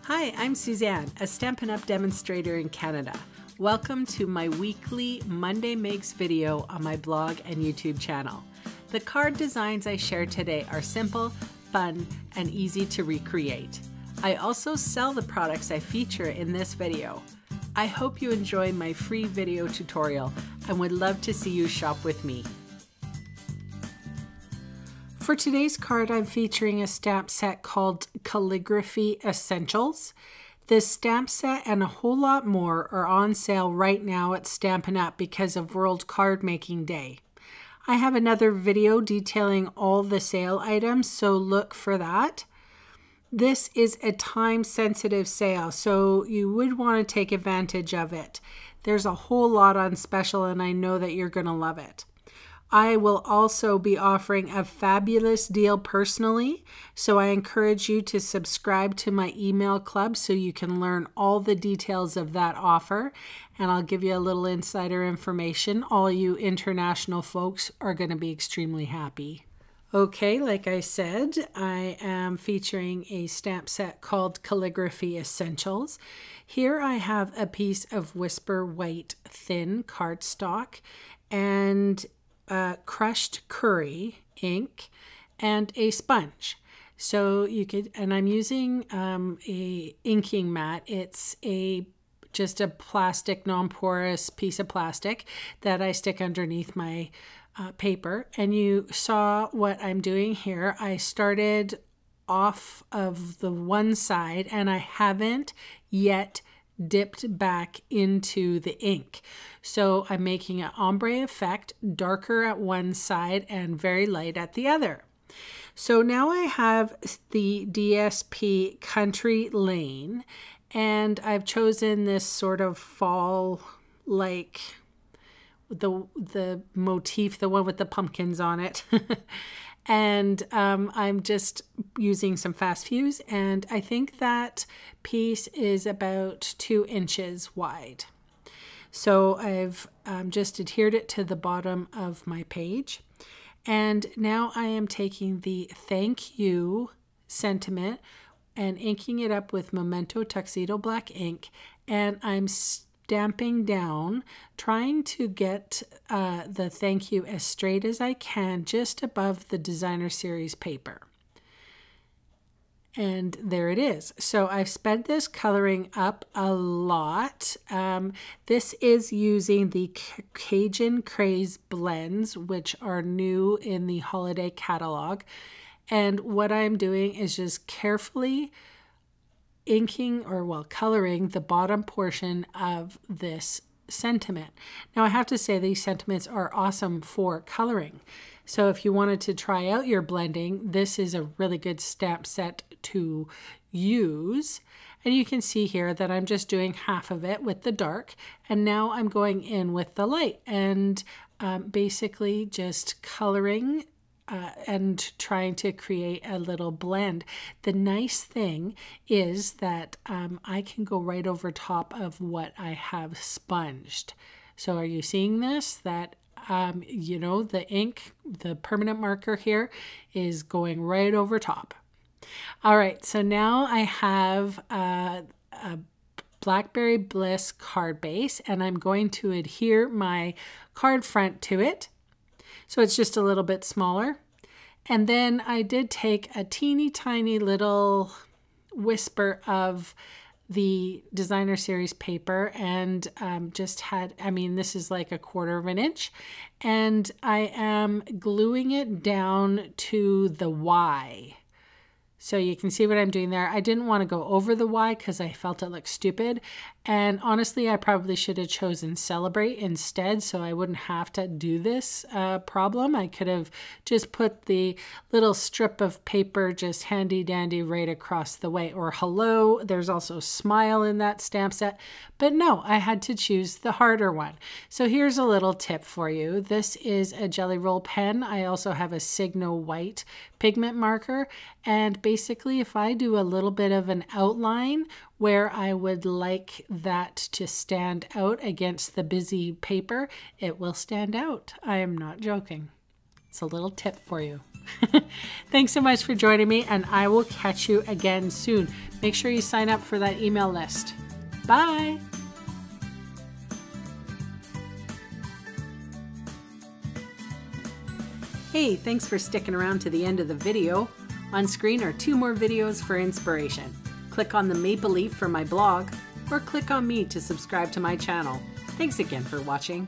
Hi, I'm Suzanne, a Stampin' Up demonstrator in Canada. Welcome to my weekly Monday Makes video on my blog and YouTube channel. The card designs I share today are simple, fun, and easy to recreate. I also sell the products I feature in this video. I hope you enjoy my free video tutorial and would love to see you shop with me. For today's card, I'm featuring a stamp set called Calligraphy Essentials. This stamp set and a whole lot more are on sale right now at Stampin' Up because of World Card Making Day. I have another video detailing all the sale items, so look for that. This is a time-sensitive sale, so you would want to take advantage of it. There's a whole lot on special, and I know that you're going to love it. I will also be offering a fabulous deal personally, so I encourage you to subscribe to my email club so you can learn all the details of that offer, and I'll give you a little insider information. All you international folks are going to be extremely happy. Okay, like I said, I am featuring a stamp set called Calligraphy Essentials. Here I have a piece of Whisper White thin cardstock and crushed curry ink and a sponge. So you could, and I'm using a inking mat. It's just a plastic, non-porous piece of plastic that I stick underneath my paper. And you saw what I'm doing here. I started off of the one side and I haven't yet dipped back into the ink. So I'm making an ombre effect, darker at one side and very light at the other. So now I have the DSP Country Lane, and I've chosen this sort of fall, like the motif, the one with the pumpkins on it. And I'm just using some fast fuse, and I think that piece is about 2 inches wide. So I've just adhered it to the bottom of my page. And now I am taking the thank you sentiment and inking it up with Memento Tuxedo Black ink, and I'm stamping down, trying to get the thank you as straight as I can, just above the designer series paper. And there it is. So I've sped this coloring up a lot. This is using the Cajun Craze blends, which are new in the holiday catalog. And what I'm doing is just carefully inking, or well, coloring the bottom portion of this sentiment. Now I have to say these sentiments are awesome for coloring. So if you wanted to try out your blending, this is a really good stamp set to use. And you can see here that I'm just doing half of it with the dark, and now I'm going in with the light and basically just coloring and trying to create a little blend. The nice thing is that I can go right over top of what I have sponged. So are you seeing this? That you know, the ink, the permanent marker here is going right over top. All right, so now I have a Blackberry Bliss card base, and I'm going to adhere my card front to it. So it's just a little bit smaller. And then I did take a teeny tiny little whisper of the designer series paper and just had, I mean, this is like 1/4 of an inch. And I am gluing it down to the Y. So you can see what I'm doing there. I didn't want to go over the Y because I felt it looked stupid. And honestly, I probably should have chosen Celebrate instead, so I wouldn't have to do this problem. I could have just put the little strip of paper just handy dandy right across the way. Or hello, there's also Smile in that stamp set. But no, I had to choose the harder one. So here's a little tip for you. This is a Jelly Roll pen. I also have a Signo White pigment marker. And basically, if I do a little bit of an outline where I would like that to stand out against the busy paper, it will stand out. I am not joking. It's a little tip for you. Thanks so much for joining me, and I will catch you again soon. Make sure you sign up for that email list. Bye! Hey, thanks for sticking around to the end of the video. On screen are 2 more videos for inspiration. Click on the maple leaf for my blog, or click on me to subscribe to my channel. Thanks again for watching.